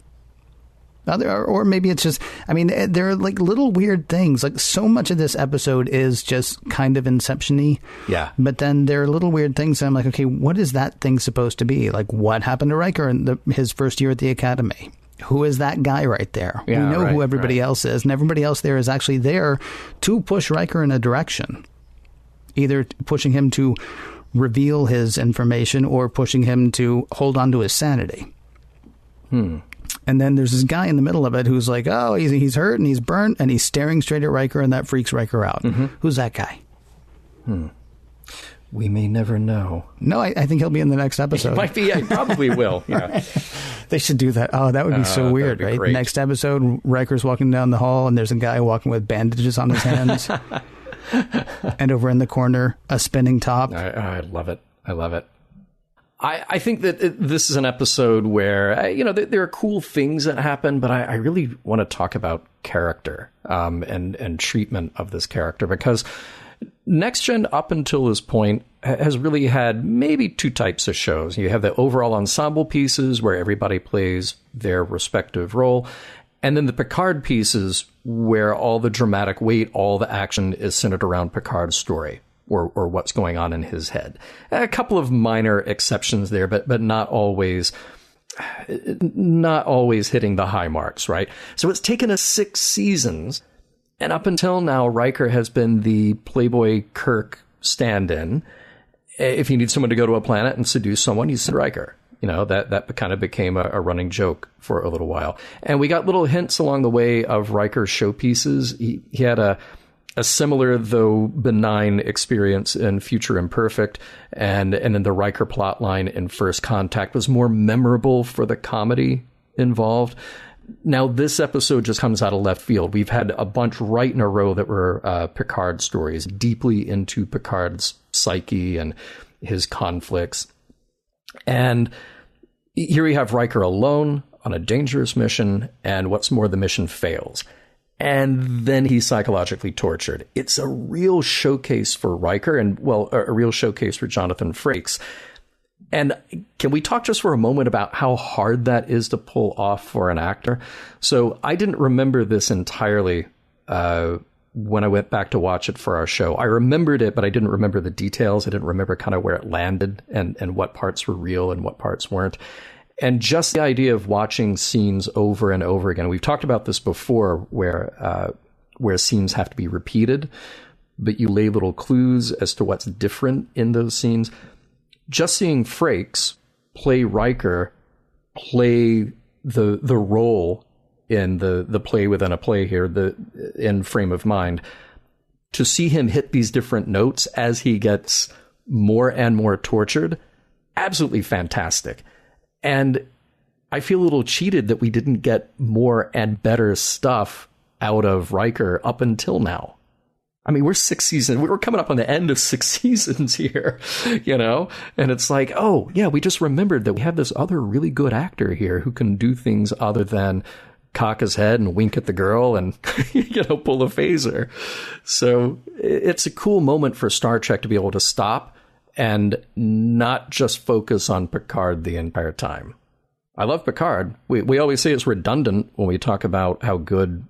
Or maybe it's just, I mean, there are like little weird things. Like, so much of this episode is just kind of Inception-y. Yeah. But then there are little weird things. And I'm like, okay, what is that thing supposed to be? Like, what happened to Riker in his first year at the Academy? Who is that guy right there? Yeah, we know who everybody else is. And everybody else there is actually there to push Riker in a direction. Either pushing him to reveal his information or pushing him to hold on to his sanity. And then there's this guy in the middle of it who's like, oh, he's hurt and he's burnt, and he's staring straight at Riker, and that freaks Riker out. Who's that guy? We may never know. No, I think he'll be in the next episode. He might be. I probably will. Yeah. They should do that. Oh, that would be so weird, right? Great. Next episode, Riker's walking down the hall, and there's a guy walking with bandages on his hands. And over in the corner, a spinning top. I love it. I love it. I think that this is an episode where, you know, there are cool things that happen, but I really want to talk about character and treatment of this character, because Next Gen, up until this point, has really had maybe two types of shows. You have the overall ensemble pieces where everybody plays their respective role, and then the Picard pieces where all the dramatic weight, all the action is centered around Picard's story. Or what's going on in his head. A couple of minor exceptions there, but not always hitting the high marks, right? So it's taken us 6 seasons, and up until now, Riker has been the Playboy Kirk stand-in. If you need someone to go to a planet and seduce someone, you send Riker. You know, that kind of became a running joke for a little while. And we got little hints along the way of Riker's showpieces. He had a similar, though benign, experience in Future Imperfect, and then the Riker plotline in First Contact was more memorable for the comedy involved. Now, this episode just comes out of left field. We've had a bunch right in a row that were Picard stories, deeply into Picard's psyche and his conflicts. And here we have Riker alone on a dangerous mission, and what's more, the mission fails. And then he's psychologically tortured. It's a real showcase for Riker and, well, a real showcase for Jonathan Frakes. And can we talk just for a moment about how hard that is to pull off for an actor? So I didn't remember this entirely when I went back to watch it for our show. I remembered it, but I didn't remember the details. I didn't remember kind of where it landed and what parts were real and what parts weren't. And just the idea of watching scenes over and over again. We've talked about this before where scenes have to be repeated, but you lay little clues as to what's different in those scenes. Just seeing Frakes play Riker, play the role in the play within a play here, in Frame of Mind, to see him hit these different notes as he gets more and more tortured, absolutely fantastic. And I feel a little cheated that we didn't get more and better stuff out of Riker up until now. I mean, we're 6 seasons. We're coming up on the end of 6 seasons here, you know? And it's like, oh, yeah, we just remembered that we have this other really good actor here who can do things other than cock his head and wink at the girl and, you know, pull a phaser. So it's a cool moment for Star Trek to be able to stop and not just focus on Picard the entire time. I love Picard. We always say it's redundant when we talk about how good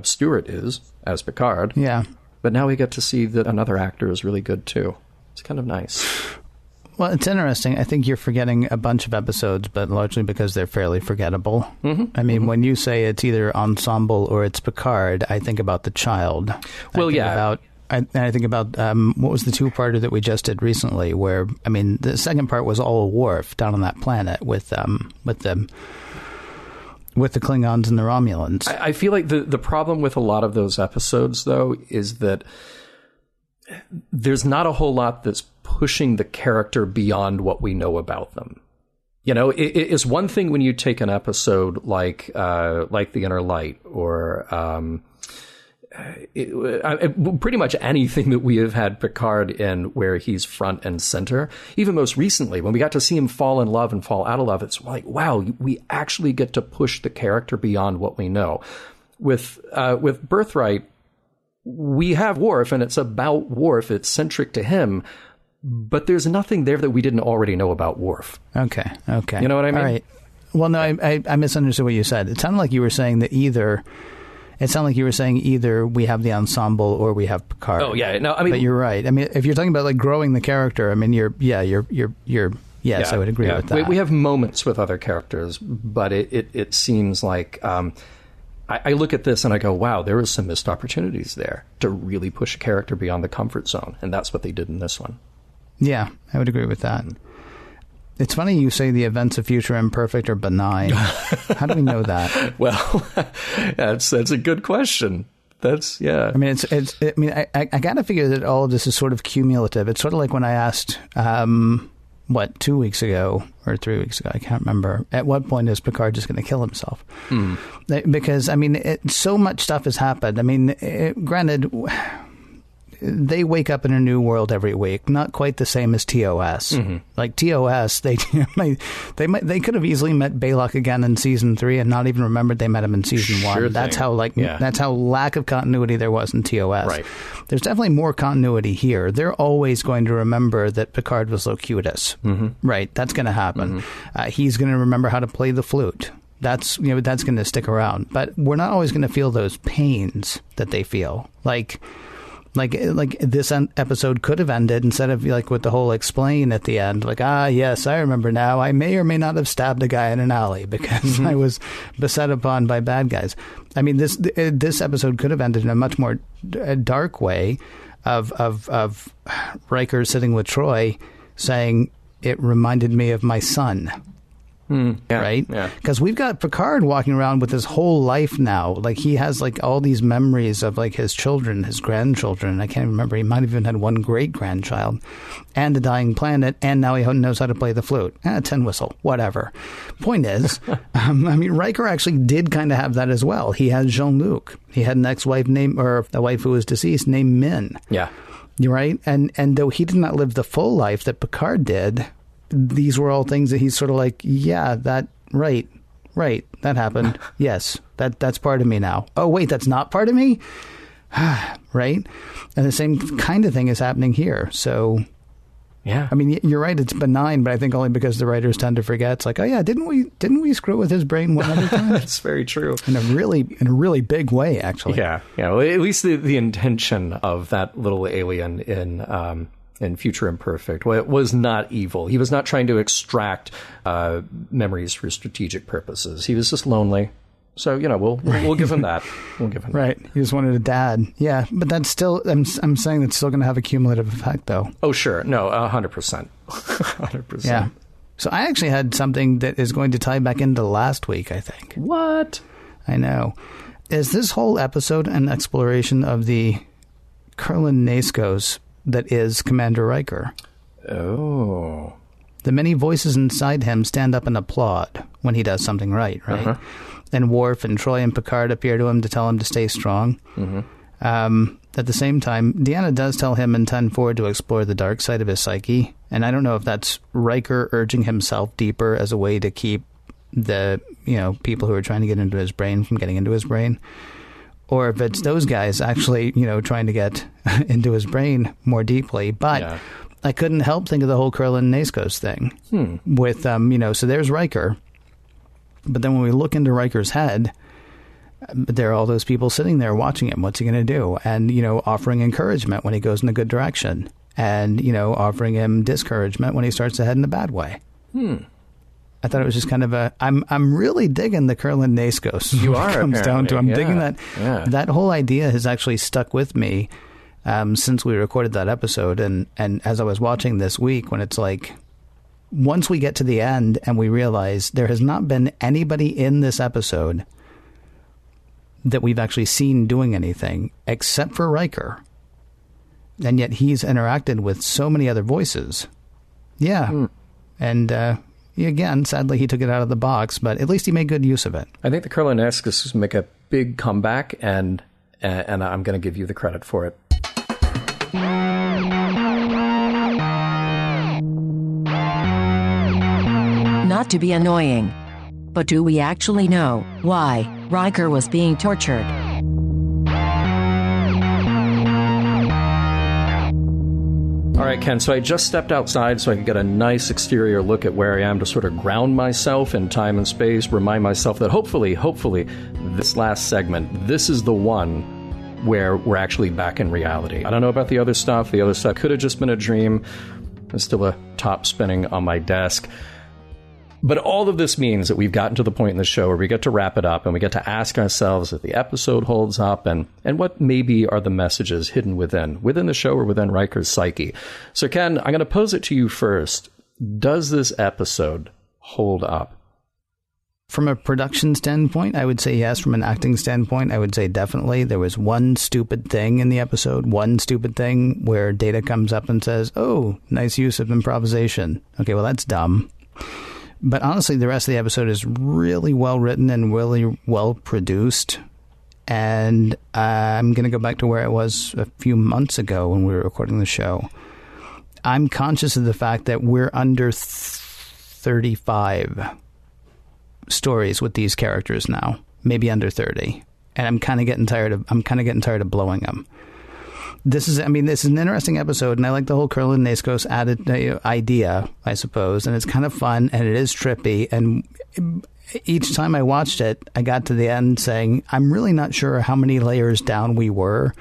Stewart is as Picard. Yeah. But now we get to see that another actor is really good, too. It's kind of nice. Well, it's interesting. I think you're forgetting a bunch of episodes, but largely because they're fairly forgettable. Mm-hmm. I mean, when you say it's either Ensemble or it's Picard, I think about The Child. I think about what was the two-parter that we just did recently, where, I mean, the second part was all Worf down on that planet with the Klingons and the Romulans. I feel like the problem with a lot of those episodes, though, is that there's not a whole lot that's pushing the character beyond what we know about them. You know, it's one thing when you take an episode like The Inner Light or pretty much anything that we have had Picard in where he's front and center. Even most recently, when we got to see him fall in love and fall out of love, it's like, wow, we actually get to push the character beyond what we know. With Birthright, we have Worf, and it's about Worf. It's centric to him. But there's nothing there that we didn't already know about Worf. Okay. You know what I mean? All right. Well, no, I misunderstood what you said. It sounded like you were saying that either we have the Ensemble or we have Picard. Oh yeah, no, I mean, but you're right. I mean, if you're talking about like growing the character, I mean, yes, I would agree with that. We have moments with other characters, but it seems like I look at this and I go, wow, there was some missed opportunities there to really push a character beyond the comfort zone, and that's what they did in this one. Yeah, I would agree with that. It's funny you say the events of Future Imperfect are benign. How do we know that? Well, that's a good question. Yeah. I mean, I got to figure that all of this is sort of cumulative. It's sort of like when I asked, 2 weeks ago or 3 weeks ago, I can't remember, at what point is Picard just going to kill himself? Because, I mean, so much stuff has happened. I mean, granted, they wake up in a new world every week, not quite the same as TOS. Mm-hmm. Like TOS, they could have easily met Baylock again in season 3 and not even remembered they met him in season 1. That's how that's how lack of continuity there was in TOS. Right. There's definitely more continuity here. They're always going to remember that Picard was Locutus. Mm-hmm. Right. That's going to happen. Mm-hmm. He's going to remember how to play the flute. That's going to stick around. But we're not always going to feel those pains that they feel. Like this episode could have ended instead of like with the whole explain at the end. Like, yes, I remember now. I may or may not have stabbed a guy in an alley because I was beset upon by bad guys. I mean, this episode could have ended in a much more dark way of Riker sitting with Troy saying, it reminded me of my son. Right? Because we've got Picard walking around with his whole life now. Like, he has like all these memories of like his children, his grandchildren. I can't remember. He might have even had one great grandchild and a dying planet. And now he knows how to play the flute. Tin whistle, whatever. Point is, I mean, Riker actually did kind of have that as well. He had Jean-Luc. He had an ex-wife or a wife who was deceased named Min. Yeah. You're right. And though he did not live the full life that Picard did, these were all things that he's sort of like, yeah, that, right, that happened. Yes, that's part of me now. Oh, wait, that's not part of me? Right? And the same kind of thing is happening here. So, Yeah. I mean, you're right. It's benign, but I think only because the writers tend to forget. It's like, oh yeah, didn't we screw with his brain one other time? That's very true. In a really big way, actually. Yeah. Well, at least the intention of that little alien in Future Imperfect was not evil. He was not trying to extract memories for strategic purposes. He was just lonely. So, we'll give him that. We'll give him right. that. He just wanted a dad. Yeah, but that's still, I'm saying that's still going to have a cumulative effect, though. Oh, sure. No, 100%. 100%. Yeah. So I actually had something that is going to tie back into last week, I think. What? I know. Is this whole episode an exploration of the Kurlan Naskos that is Commander Riker? Oh. The many voices inside him stand up and applaud when he does something right? Uh-huh. Then Worf and Troy and Picard appear to him to tell him to stay strong. Mm-hmm. At the same time, Deanna does tell him in 10-4 to explore the dark side of his psyche. And I don't know if that's Riker urging himself deeper as a way to keep the people who are trying to get into his brain from getting into his brain. Or if it's those guys actually, trying to get into his brain more deeply. But yeah. I couldn't help think of the whole Kurlan Naskos thing. With, so there's Riker. But then when we look into Riker's head, there are all those people sitting there watching him. What's he going to do? And, offering encouragement when he goes in a good direction. And, offering him discouragement when he starts to head in a bad way. I thought it was just kind of I'm really digging the Kurlan Naskos. You are, comes down to. I'm digging that. Yeah. That whole idea has actually stuck with me since we recorded that episode. And as I was watching this week, when it's like, once we get to the end and we realize there has not been anybody in this episode that we've actually seen doing anything except for Riker. And yet he's interacted with so many other voices. Yeah. And again, sadly, he took it out of the box, but at least he made good use of it. I think the Kurlan Naskos make a big comeback, and I'm going to give you the credit for it. Not to be annoying, but do we actually know why Riker was being tortured? All right, Ken, so I just stepped outside so I could get a nice exterior look at where I am to sort of ground myself in time and space, remind myself that hopefully, this last segment, this is the one where we're actually back in reality. I don't know about the other stuff. The other stuff could have just been a dream. There's still a top spinning on my desk. But all of this means that we've gotten to the point in the show where we get to wrap it up and we get to ask ourselves if the episode holds up and what maybe are the messages hidden within the show or within Riker's psyche. So, Ken, I'm going to pose it to you first. Does this episode hold up? From a production standpoint, I would say yes. From an acting standpoint, I would say definitely. There was one stupid thing in the episode, where Data comes up and says, oh, nice use of improvisation. Okay, well, that's dumb. But honestly, the rest of the episode is really well written and really well produced. And I'm going to go back to where I was a few months ago when we were recording the show. I'm conscious of the fact that we're under 35 stories with these characters now, maybe under 30. And I'm kind of getting tired of blowing them. This is an interesting episode, and I like the whole Kurlan Naskos added idea, I suppose, and it's kind of fun, and it is trippy, and each time I watched it, I got to the end saying, I'm really not sure how many layers down we were,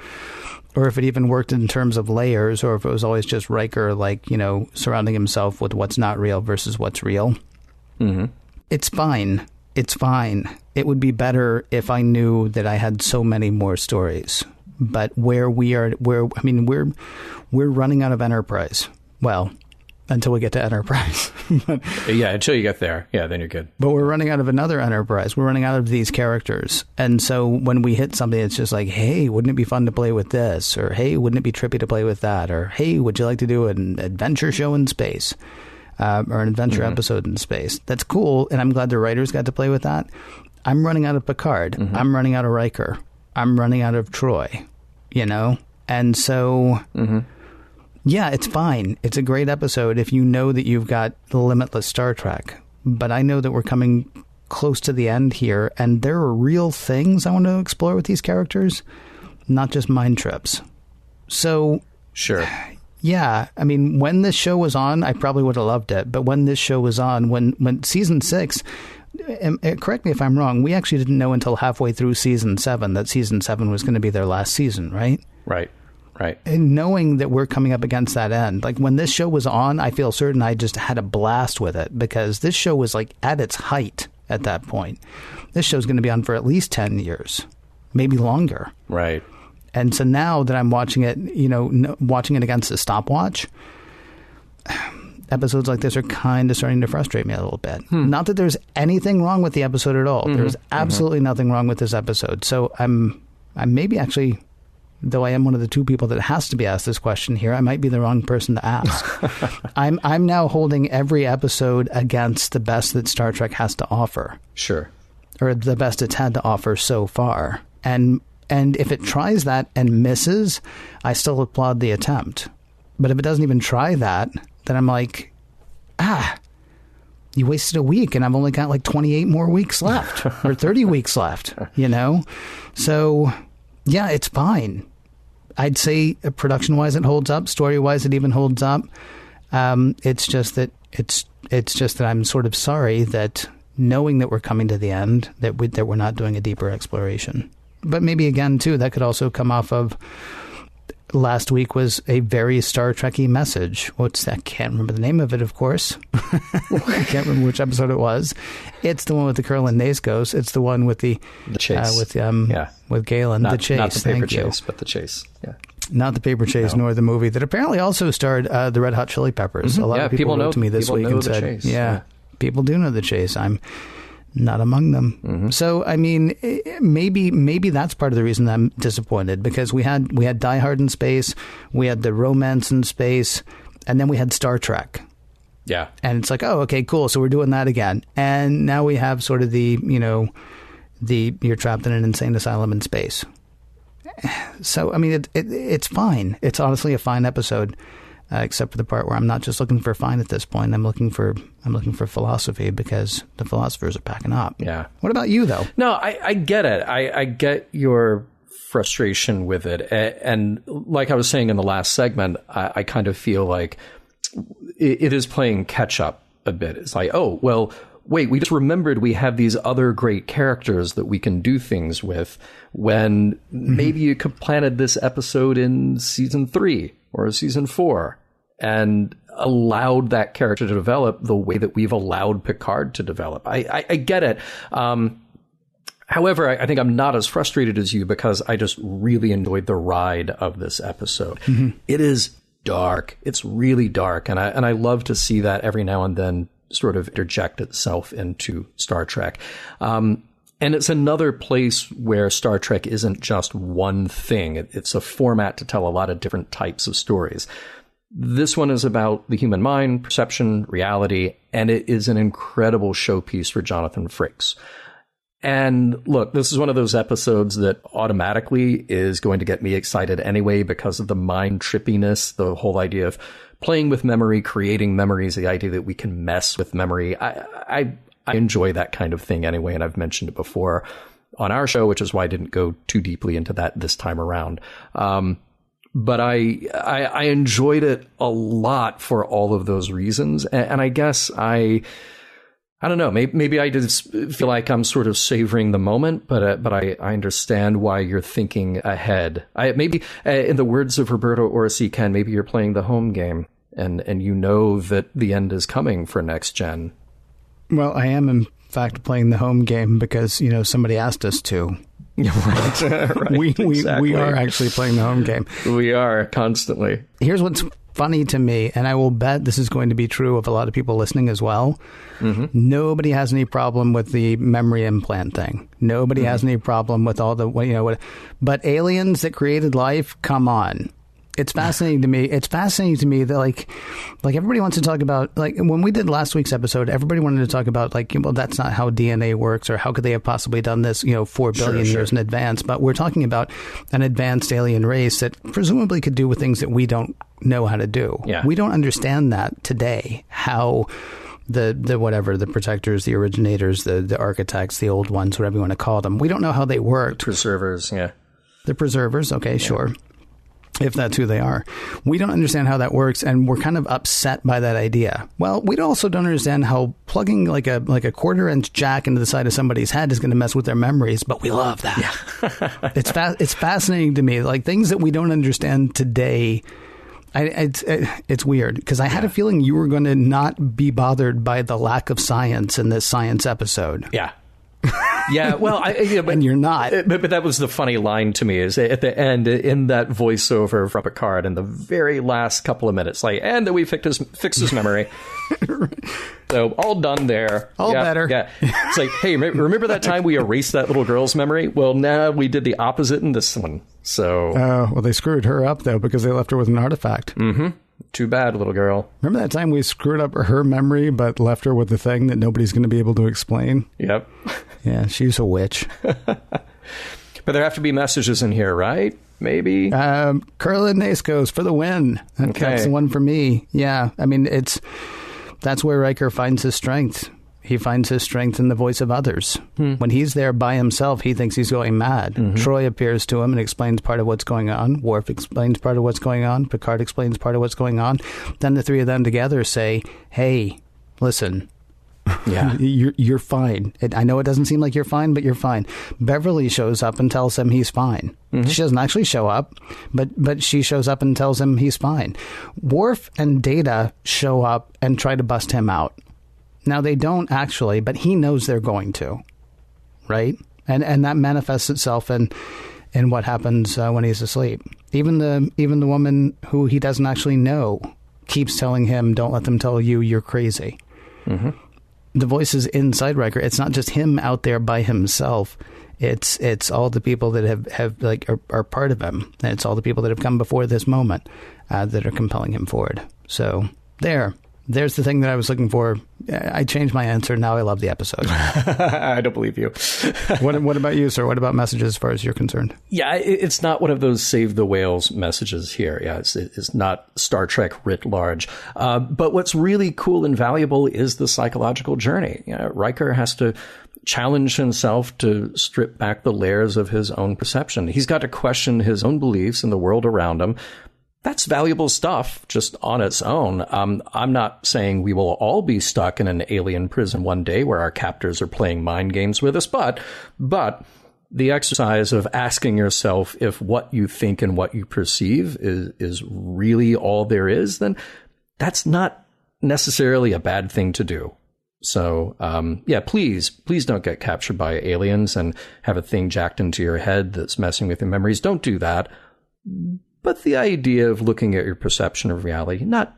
or if it even worked in terms of layers, or if it was always just Riker, surrounding himself with what's not real versus what's real. Mm-hmm. It's fine. It would be better if I knew that I had so many more stories. But we're running out of Enterprise. Well, until we get to Enterprise. Yeah, until you get there. Yeah, then you're good. But we're running out of another Enterprise. We're running out of these characters. And so when we hit something, it's just like, hey, wouldn't it be fun to play with this? Or, hey, wouldn't it be trippy to play with that? Or, hey, would you like to do an adventure show in space? Or an adventure episode in space? That's cool. And I'm glad the writers got to play with that. I'm running out of Picard. I'm running out of Riker. I'm running out of Troy, And so, yeah, it's fine. It's a great episode if you know that you've got the limitless Star Trek. But I know that we're coming close to the end here, and there are real things I want to explore with these characters, not just mind trips. So, sure. Yeah, I mean, when this show was on, I probably would have loved it. But when this show was on, when season 6, correct me if I'm wrong, we actually didn't know until halfway through season 7 that season 7 was going to be their last season, right? Right. And knowing that we're coming up against that end, like when this show was on, I feel certain I just had a blast with it because this show was like at its height at that point. This show's going to be on for at least 10 years, maybe longer. Right. And so now that I'm watching it, watching it against a stopwatch, episodes like this are kind of starting to frustrate me a little bit. Not that there's anything wrong with the episode at all. There's absolutely nothing wrong with this episode. So I'm maybe actually, though I am one of the 2 people that has to be asked this question here, I might be the wrong person to ask. I'm now holding every episode against the best that Star Trek has to offer. Sure. Or the best it's had to offer so far. And if it tries that and misses, I still applaud the attempt. But if it doesn't even try that, then I'm like, you wasted a week and I've only got like 28 more weeks left or 30 weeks left, So, yeah, it's fine. I'd say production-wise it holds up. Story-wise it even holds up. It's just that I'm sort of sorry that knowing that we're coming to the end, that we're not doing a deeper exploration. But maybe, again, too, that could also come off of last week was a very Star Trek-y message. What's that? Can't remember the name of it, of course. I can't remember which episode it was. It's the one with the Kurlan Nazgos. It's the one with the chase. With Galen. The chase. Not the paper chase, but the chase. Yeah. Not the paper chase, nor the movie that apparently also starred the Red Hot Chili Peppers. A lot of people wrote to me this week and said, people do know the chase. I'm not among them. So, I mean, maybe that's part of the reason I'm disappointed, because we had Die Hard in space, we had the romance in space, and then we had Star Trek. Yeah. And it's like, oh, okay, cool. So we're doing that again. And now we have sort of the you're trapped in an insane asylum in space. So, I mean, it's fine. It's honestly a fine episode. Except for the part where I'm not just looking for fine at this point. I'm looking for philosophy, because the philosophers are packing up. Yeah. What about you, though? No, I get it. I get your frustration with it. And like I was saying in the last segment, I kind of feel like it is playing catch up a bit. It's like, oh, well, wait, we just remembered we have these other great characters that we can do things with, when maybe you could planted this episode in season 3 or season 4 and allowed that character to develop the way that we've allowed Picard to develop. I get it. However, I think I'm not as frustrated as you, because I just really enjoyed the ride of this episode. It is dark. It's really dark. And I love to see that every now and then sort of interject itself into Star Trek. And it's another place where Star Trek isn't just one thing. It's a format to tell a lot of different types of stories. This one is about the human mind, perception, reality, and it is an incredible showpiece for Jonathan Frakes. And look, this is one of those episodes that automatically is going to get me excited anyway, because of the mind trippiness, the whole idea of playing with memory, creating memories, the idea that we can mess with memory. I enjoy that kind of thing anyway, and I've mentioned it before on our show, which is why I didn't go too deeply into that this time around. But I enjoyed it a lot for all of those reasons. And I guess I don't know, maybe I just feel like I'm sort of savoring the moment, but I understand why you're thinking ahead. Maybe in the words of Roberto Orsi, Ken, maybe you're playing the home game and you know that the end is coming for Next Gen. Well, I am in fact playing the home game because, somebody asked us to. Right. Right. We are actually playing the home game. We are, constantly. Here's what's funny to me, and I will bet this is going to be true of a lot of people listening as well. Nobody has any problem with the memory implant thing. Nobody has any problem with all the, but aliens that created life, come on. It's fascinating to me. It's fascinating to me that like everybody wants to talk about, like when we did last week's episode, everybody wanted to talk about that's not how DNA works, or how could they have possibly done this, 4 billion years in advance. But we're talking about an advanced alien race that presumably could do with things that we don't know how to do. Yeah. We don't understand that today, how the whatever, the protectors, the originators, the architects, the old ones, whatever you want to call them. We don't know how they worked. Preservers. Yeah. The preservers. Okay, sure. if that's who they are. We don't understand how that works, and we're kind of upset by that idea. Well, we also don't understand how plugging like a quarter-inch jack into the side of somebody's head is going to mess with their memories, but we love that. Yeah. It's fascinating to me, like things that we don't understand today. It's weird, because I had a feeling you were going to not be bothered by the lack of science in this science episode. Yeah. Yeah, well, and you're not. But that was the funny line to me, is at the end, in that voiceover from Picard, in the very last couple of minutes, like, and then we fixed his memory. So all done there. All better. Yeah. It's like, hey, remember that time we erased that little girl's memory? Well, now we did the opposite in this one. So. Well, they screwed her up, though, because they left her with an artifact. Mm-hmm. Too bad, little girl. Remember that time we screwed up her memory, but left her with the thing that nobody's going to be able to explain? Yep. Yeah, she's a witch. But there have to be messages in here, right? Maybe? Curlin Nascos for the win. That's the one for me. Yeah, I mean, that's where Riker finds his strength. He finds his strength in the voice of others. When he's there by himself, he thinks he's going mad. Mm-hmm. Troy appears to him and explains part of what's going on. Worf explains part of what's going on. Picard explains part of what's going on. Then the three of them together say, hey, listen, yeah, you're fine. I know it doesn't seem like you're fine, but you're fine. Beverly shows up and tells him he's fine. Mm-hmm. She doesn't actually show up, but she shows up and tells him he's fine. Worf and Data show up and try to bust him out. Now, they don't actually, but he knows they're going to, right? And that manifests itself in what happens when he's asleep. Even the woman who he doesn't actually know keeps telling him, don't let them tell you you're crazy. Mm-hmm. The voices inside Riker, it's not just him out there by himself. It's all the people that have are part of him. And it's all the people that have come before this moment that are compelling him forward. So there's the thing that I was looking for. I changed my answer. Now I love the episode. I don't believe you. What about you, sir? What about messages as far as you're concerned? Yeah, it's not one of those save the whales messages here. Yeah, it's not Star Trek writ large. But what's really cool and valuable is the psychological journey. You know, Riker has to challenge himself to strip back the layers of his own perception. He's got to question his own beliefs in the world around him. That's valuable stuff just on its own. I'm not saying we will all be stuck in an alien prison one day where our captors are playing mind games with us, but the exercise of asking yourself if what you think and what you perceive is really all there is, then that's not necessarily a bad thing to do. So, please don't get captured by aliens and have a thing jacked into your head that's messing with your memories. Don't do that. But the idea of looking at your perception of reality, not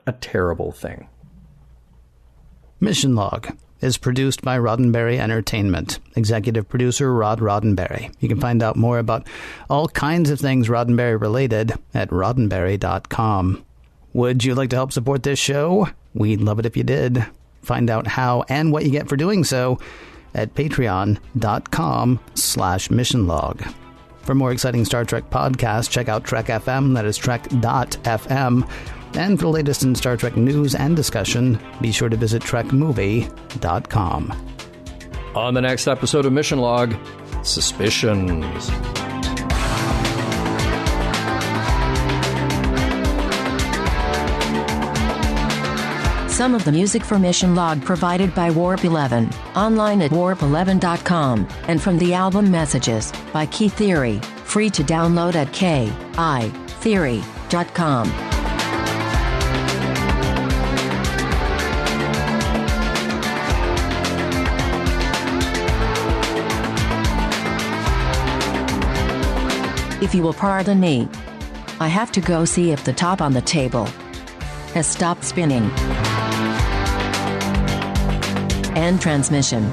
a terrible thing. Mission Log is produced by Roddenberry Entertainment. Executive producer Rod Roddenberry. You can find out more about all kinds of things Roddenberry related at roddenberry.com. Would you like to help support this show? We'd love it if you did. Find out how and what you get for doing so at patreon.com/missionlog. For more exciting Star Trek podcasts, check out Trek FM, that is trek.fm. And for the latest in Star Trek news and discussion, be sure to visit trekmovie.com. On the next episode of Mission Log, Suspicions. Some of the music for Mission Log provided by Warp 11, online at warp11.com, and from the album Messages by Key Theory, free to download at kitheory.com. If you will pardon me, I have to go see if the top on the table has stopped spinning. End transmission.